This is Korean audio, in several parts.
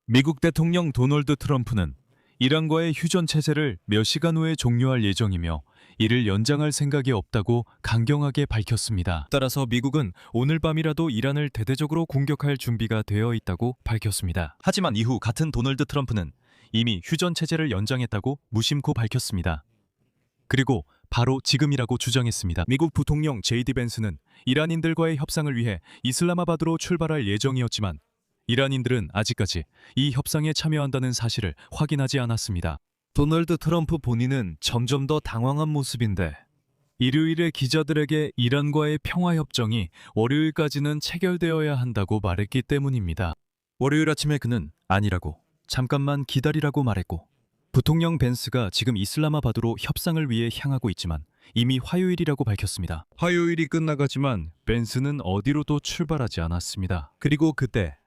미국 대통령 도널드 트럼프는 이란과의 휴전 체제를 몇 시간 후에 종료할 예정이며 이를 연장할 생각이 없다고 강경하게 밝혔습니다. 따라서 미국은 오늘 밤이라도 이란을 대대적으로 공격할 준비가 되어 있다고 밝혔습니다. 하지만 이후 같은 도널드 트럼프는 이미 휴전 체제를 연장했다고 무심코 밝혔습니다. 그리고 바로 지금이라고 주장했습니다. 미국 부통령 제이디 벤스는 이란인들과의 협상을 위해 이슬라마바드로 출발할 예정이었지만 이란인들은 아직까지 이 협상에 참여한다는 사실을 확인하지 않았습니다. 도널드 트럼프 본인은 점점 더 당황한 모습인데 일요일에 기자들에게 이란과의 평화협정이 월요일까지는 체결되어야 한다고 말했기 때문입니다. 월요일 아침에 그는 아니라고, 잠깐만 기다리라고 말했고, 부통령 벤스가 지금 이슬라마바드로 협상을 위해 향하고 있지만 이미 화요일이라고 밝혔습니다. 화요일이 끝나가지만 벤스는 어디로도 출발하지 않았습니다. 그리고 그때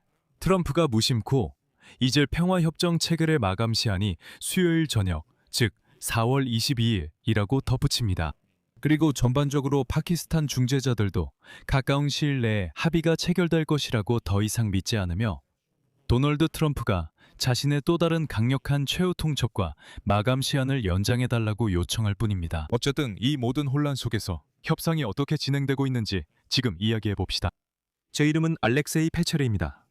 트럼프가 무심코 이제 평화협정 체결의 마감 시한이 수요일 저녁, 즉 4월 22일이라고 덧붙입니다. 그리고 전반적으로 파키스탄 중재자들도 가까운 시일 내에 합의가 체결될 것이라고 더 이상 믿지 않으며 도널드 트럼프가 자신의 또 다른 강력한 최후 통첩과 마감 시한을 연장해달라고 요청할 뿐입니다. 어쨌든 이 모든 혼란 속에서 협상이 어떻게 진행되고 있는지 지금 이야기해봅시다. 제 이름은 알렉세이 페체레입니다.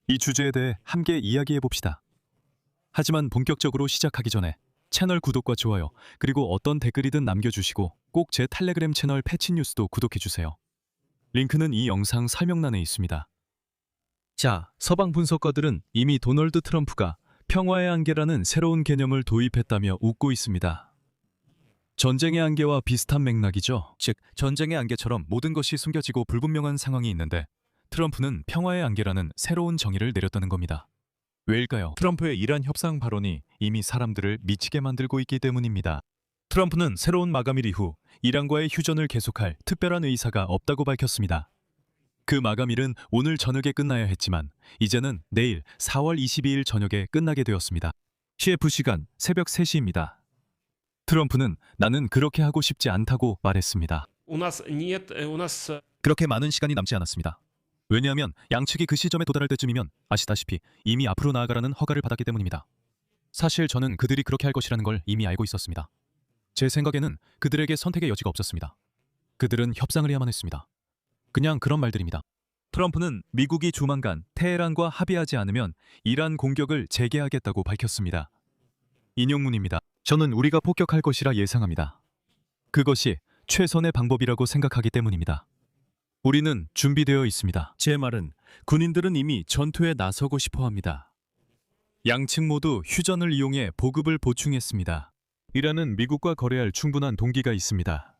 이 주제에 대해 함께 이야기해봅시다. 하지만 본격적으로 시작하기 전에 채널 구독과 좋아요, 그리고 어떤 댓글이든 남겨주시고 꼭 제 텔레그램 채널 패치뉴스도 구독해주세요. 링크는 이 영상 설명란에 있습니다. 자, 서방 분석가들은 이미 도널드 트럼프가 평화의 한계라는 새로운 개념을 도입했다며 웃고 있습니다. 전쟁의 한계와 비슷한 맥락이죠. 즉, 전쟁의 한계처럼 모든 것이 숨겨지고 불분명한 상황이 있는데 트럼프는 평화의 한계라는 새로운 정의를 내렸다는 겁니다. 왜일까요? 트럼프의 이란 협상 발언이 이미 사람들을 미치게 만들고 있기 때문입니다. 트럼프는 새로운 마감일 이후 이란과의 휴전을 계속할 특별한 의사가 없다고 밝혔습니다. 그 마감일은 오늘 저녁에 끝나야 했지만 이제는 내일 4월 22일 저녁에 끝나게 되었습니다. CF 시간 새벽 3시입니다. 트럼프는 나는 그렇게 하고 싶지 않다고 말했습니다. 그렇게 많은 시간이 남지 않았습니다. 왜냐하면 양측이 그 시점에 도달할 때쯤이면 아시다시피 이미 앞으로 나아가라는 허가를 받았기 때문입니다. 사실 저는 그들이 그렇게 할 것이라는 걸 이미 알고 있었습니다. 제 생각에는 그들에게 선택의 여지가 없었습니다. 그들은 협상을 해야만 했습니다. 그냥 그런 말들입니다. 트럼프는 미국이 조만간 테헤란과 합의하지 않으면 이란 공격을 재개하겠다고 밝혔습니다. 인용문입니다. 저는 우리가 폭격할 것이라 예상합니다. 그것이 최선의 방법이라고 생각하기 때문입니다. 우리는 준비되어 있습니다. 제 말은 군인들은 이미 전투에 나서고 싶어 합니다. 양측 모두 휴전을 이용해 보급을 보충했습니다. 이란은 미국과 거래할 충분한 동기가 있습니다.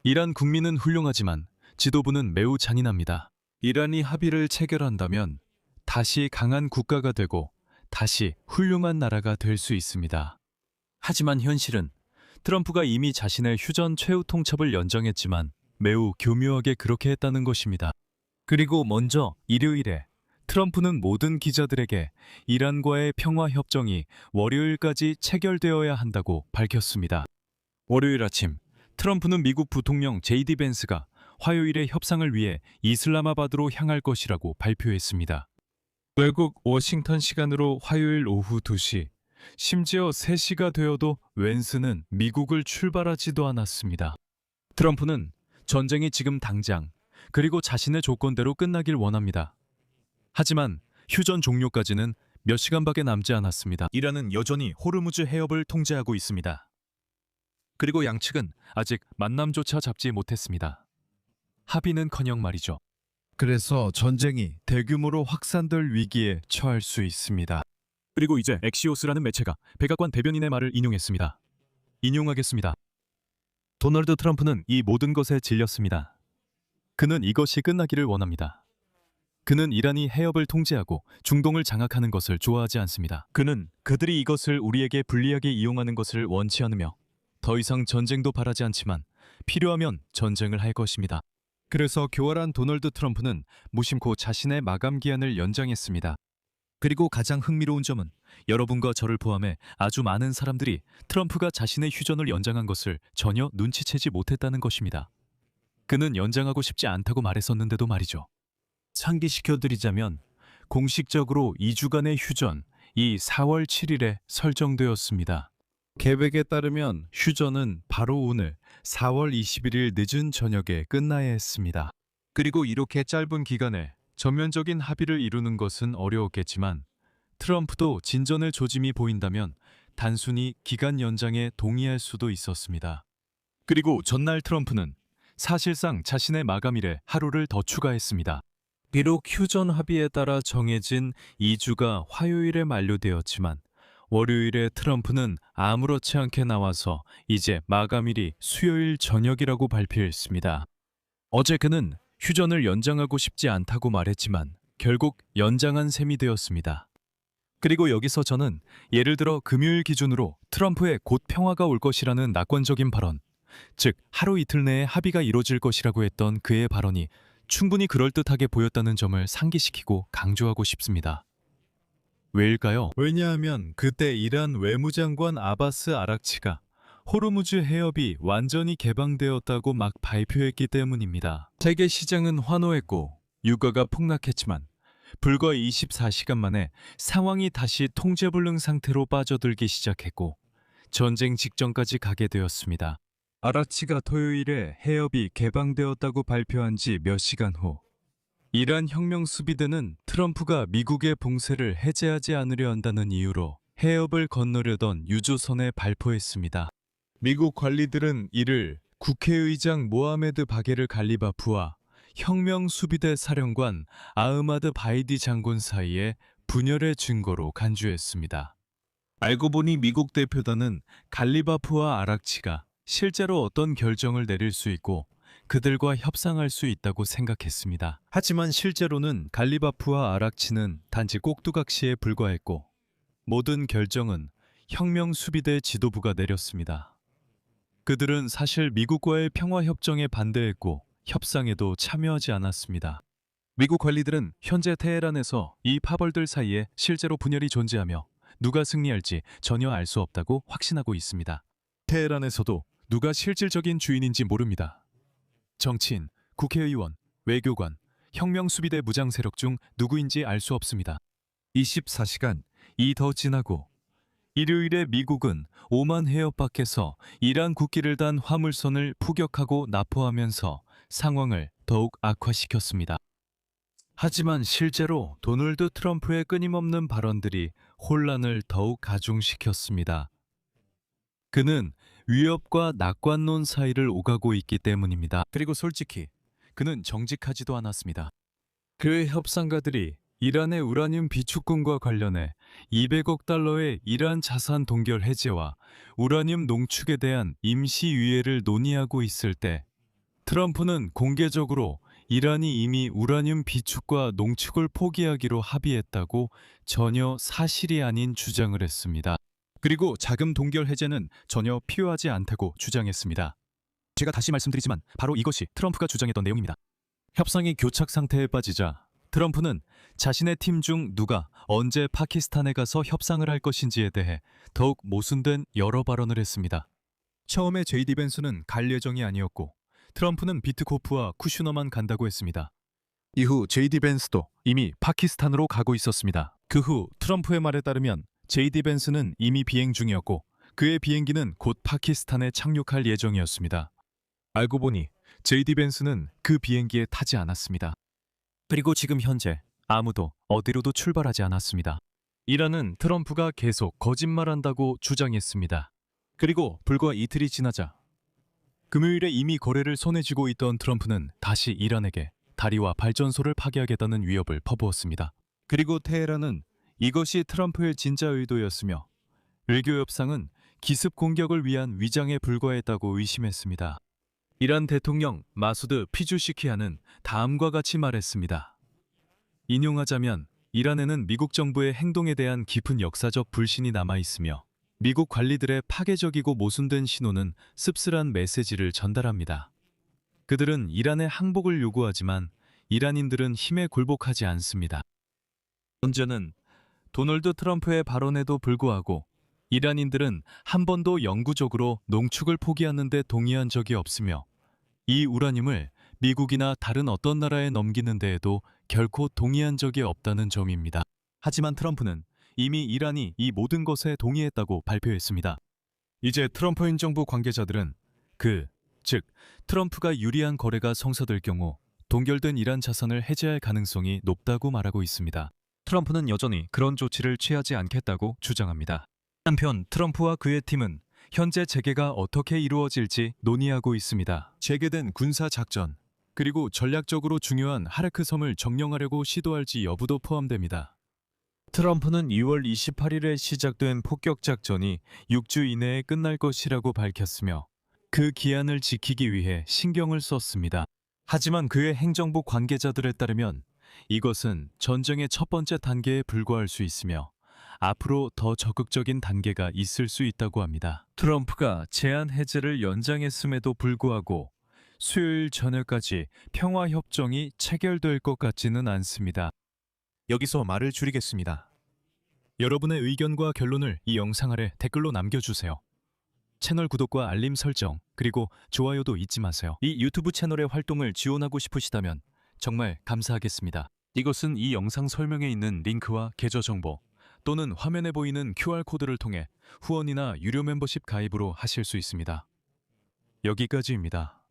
이란 국민은 훌륭하지만 지도부는 매우 잔인합니다. 이란이 합의를 체결한다면 다시 강한 국가가 되고 다시 훌륭한 나라가 될 수 있습니다. 하지만 현실은 트럼프가 이미 자신의 휴전 최후 통첩을 연장했지만 매우 교묘하게 그렇게 했다는 것입니다. 그리고 먼저 일요일에 트럼프는 모든 기자들에게 이란과의 평화협정이 월요일까지 체결되어야 한다고 밝혔습니다. 월요일 아침, 트럼프는 미국 부통령 제이디 벤스가 화요일에 협상을 위해 이슬라마바드로 향할 것이라고 발표했습니다. 외국 워싱턴 시간으로 화요일 오후 2시, 심지어 3시가 되어도 웬스는 미국을 출발하지도 않았습니다. 트럼프는 전쟁이 지금 당장, 그리고 자신의 조건대로 끝나길 원합니다. 하지만 휴전 종료까지는 몇 시간밖에 남지 않았습니다. 이란은 여전히 호르무즈 해협을 통제하고 있습니다. 그리고 양측은 아직 만남조차 잡지 못했습니다. 합의는커녕 말이죠. 그래서 전쟁이 대규모로 확산될 위기에 처할 수 있습니다. 그리고 이제 엑시오스라는 매체가 백악관 대변인의 말을 인용했습니다. 인용하겠습니다. 도널드 트럼프는 이 모든 것에 질렸습니다. 그는 이것이 끝나기를 원합니다. 그는 이란이 해협을 통제하고 중동을 장악하는 것을 좋아하지 않습니다. 그는 그들이 이것을 우리에게 불리하게 이용하는 것을 원치 않으며 더 이상 전쟁도 바라지 않지만 필요하면 전쟁을 할 것입니다. 그래서 교활한 도널드 트럼프는 무심코 자신의 마감 기한을 연장했습니다. 그리고 가장 흥미로운 점은 여러분과 저를 포함해 아주 많은 사람들이 트럼프가 자신의 휴전을 연장한 것을 전혀 눈치채지 못했다는 것입니다. 그는 연장하고 싶지 않다고 말했었는데도 말이죠. 상기시켜드리자면 공식적으로 2주간의 휴전, 이 4월 7일에 설정되었습니다. 계획에 따르면 휴전은 바로 오늘 4월 21일 늦은 저녁에 끝나야 했습니다. 그리고 이렇게 짧은 기간에 전면적인 합의를 이루는 것은 어려웠겠지만 트럼프도 진전의 조짐이 보인다면 단순히 기간 연장에 동의할 수도 있었습니다. 그리고 전날 트럼프는 사실상 자신의 마감일에 하루를 더 추가했습니다. 비록 휴전 합의에 따라 정해진 2주가 화요일에 만료되었지만 월요일에 트럼프는 아무렇지 않게 나와서 이제 마감일이 수요일 저녁이라고 발표했습니다. 어제 그는 휴전을 연장하고 싶지 않다고 말했지만 결국 연장한 셈이 되었습니다. 그리고 여기서 저는 예를 들어 금요일 기준으로 트럼프의 곧 평화가 올 것이라는 낙관적인 발언, 즉 하루 이틀 내에 합의가 이루어질 것이라고 했던 그의 발언이 충분히 그럴듯하게 보였다는 점을 상기시키고 강조하고 싶습니다. 왜일까요? 왜냐하면 그때 이란 외무장관 아바스 아락치가 호르무즈 해협이 완전히 개방되었다고 막 발표했기 때문입니다. 세계 시장은 환호했고 유가가 폭락했지만 불과 24시간 만에 상황이 다시 통제불능 상태로 빠져들기 시작했고 전쟁 직전까지 가게 되었습니다. 아라치가 토요일에 해협이 개방되었다고 발표한 지 몇 시간 후 이란 혁명 수비대는 트럼프가 미국의 봉쇄를 해제하지 않으려 한다는 이유로 해협을 건너려던 유조선에 발포했습니다. 미국 관리들은 이를 국회의장 모하메드 바게르 갈리바프와 혁명 수비대 사령관 아흐마드 바이디 장군 사이의 분열의 증거로 간주했습니다. 알고 보니 미국 대표단은 갈리바프와 아락치가 실제로 어떤 결정을 내릴 수 있고 그들과 협상할 수 있다고 생각했습니다. 하지만 실제로는 갈리바프와 아락치는 단지 꼭두각시에 불과했고 모든 결정은 혁명 수비대 지도부가 내렸습니다. 그들은 사실 미국과의 평화협정에 반대했고 협상에도 참여하지 않았습니다. 미국 관리들은 현재 테헤란에서 이 파벌들 사이에 실제로 분열이 존재하며 누가 승리할지 전혀 알 수 없다고 확신하고 있습니다. 테헤란에서도 누가 실질적인 주인인지 모릅니다. 정치인, 국회의원, 외교관, 혁명 수비대 무장 세력 중 누구인지 알 수 없습니다. 24시간이 더 지나고 일요일에 미국은 오만 해협 밖에서 이란 국기를 단 화물선을 포격하고 납포하면서 상황을 더욱 악화시켰습니다. 하지만 실제로 도널드 트럼프의 끊임없는 발언들이 혼란을 더욱 가중시켰습니다. 그는 위협과 낙관론 사이를 오가고 있기 때문입니다. 그리고 솔직히 그는 정직하지도 않았습니다. 그의 협상가들이 이란의 우라늄 비축군과 관련해 200억 달러의 이란 자산 동결 해제와 우라늄 농축에 대한 임시 유예를 논의하고 있을 때 트럼프는 공개적으로 이란이 이미 우라늄 비축과 농축을 포기하기로 합의했다고 전혀 사실이 아닌 주장을 했습니다. 그리고 자금 동결 해제는 전혀 필요하지 않다고 주장했습니다. 제가 다시 말씀드리지만 바로 이것이 트럼프가 주장했던 내용입니다. 협상이 교착 상태에 빠지자 트럼프는 자신의 팀 중 누가 언제 파키스탄에 가서 협상을 할 것인지에 대해 더욱 모순된 여러 발언을 했습니다. 처음에 JD 벤슨은 갈 예정이 아니었고 트럼프는 비트코프와 쿠슈너만 간다고 했습니다. 이후 JD 벤스도 이미 파키스탄으로 가고 있었습니다. 그 후 트럼프의 말에 따르면 JD 벤슨은 이미 비행 중이었고 그의 비행기는 곧 파키스탄에 착륙할 예정이었습니다. 알고 보니 JD 벤슨은 그 비행기에 타지 않았습니다. 그리고 지금 현재 아무도 어디로도 출발하지 않았습니다. 이란은 트럼프가 계속 거짓말한다고 주장했습니다. 그리고 불과 이틀이 지나자 금요일에 이미 거래를 손에 쥐고 있던 트럼프는 다시 이란에게 다리와 발전소를 파괴하겠다는 위협을 퍼부었습니다. 그리고 테헤란은 이것이 트럼프의 진짜 의도였으며 외교 협상은 기습 공격을 위한 위장에 불과했다고 의심했습니다. 이란 대통령 마수드 피주시키아는 다음과 같이 말했습니다. 인용하자면 이란에는 미국 정부의 행동에 대한 깊은 역사적 불신이 남아있으며 미국 관리들의 파괴적이고 모순된 신호는 씁쓸한 메시지를 전달합니다. 그들은 이란의 항복을 요구하지만 이란인들은 힘에 굴복하지 않습니다. 문제는 도널드 트럼프의 발언에도 불구하고 이란인들은 한 번도 영구적으로 농축을 포기하는 데 동의한 적이 없으며 이 우라늄을 미국이나 다른 어떤 나라에 넘기는 데에도 결코 동의한 적이 없다는 점입니다. 하지만 트럼프는 이미 이란이 이 모든 것에 동의했다고 발표했습니다. 이제 트럼프 행정부 관계자들은 즉 트럼프가 유리한 거래가 성사될 경우 동결된 이란 자산을 해제할 가능성이 높다고 말하고 있습니다. 트럼프는 여전히 그런 조치를 취하지 않겠다고 주장합니다. 한편 트럼프와 그의 팀은 현재 재개가 어떻게 이루어질지 논의하고 있습니다. 재개된 군사 작전, 그리고 전략적으로 중요한 하르크 섬을 점령하려고 시도할지 여부도 포함됩니다. 트럼프는 2월 28일에 시작된 폭격 작전이 6주 이내에 끝날 것이라고 밝혔으며 그 기한을 지키기 위해 신경을 썼습니다. 하지만 그의 행정부 관계자들에 따르면 이것은 전쟁의 첫 번째 단계에 불과할 수 있으며 앞으로 더 적극적인 단계가 있을 수 있다고 합니다. 트럼프가 제한 해제를 연장했음에도 불구하고 수요일 저녁까지 평화협정이 체결될 것 같지는 않습니다. 여기서 말을 줄이겠습니다. 여러분의 의견과 결론을 이 영상 아래 댓글로 남겨주세요. 채널 구독과 알림 설정, 그리고 좋아요도 잊지 마세요. 이 유튜브 채널의 활동을 지원하고 싶으시다면 정말 감사하겠습니다. 이것은 이 영상 설명에 있는 링크와 계좌 정보 또는 화면에 보이는 QR코드를 통해 후원이나 유료 멤버십 가입으로 하실 수 있습니다. 여기까지입니다.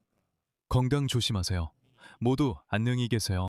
건강 조심하세요. 모두 안녕히 계세요.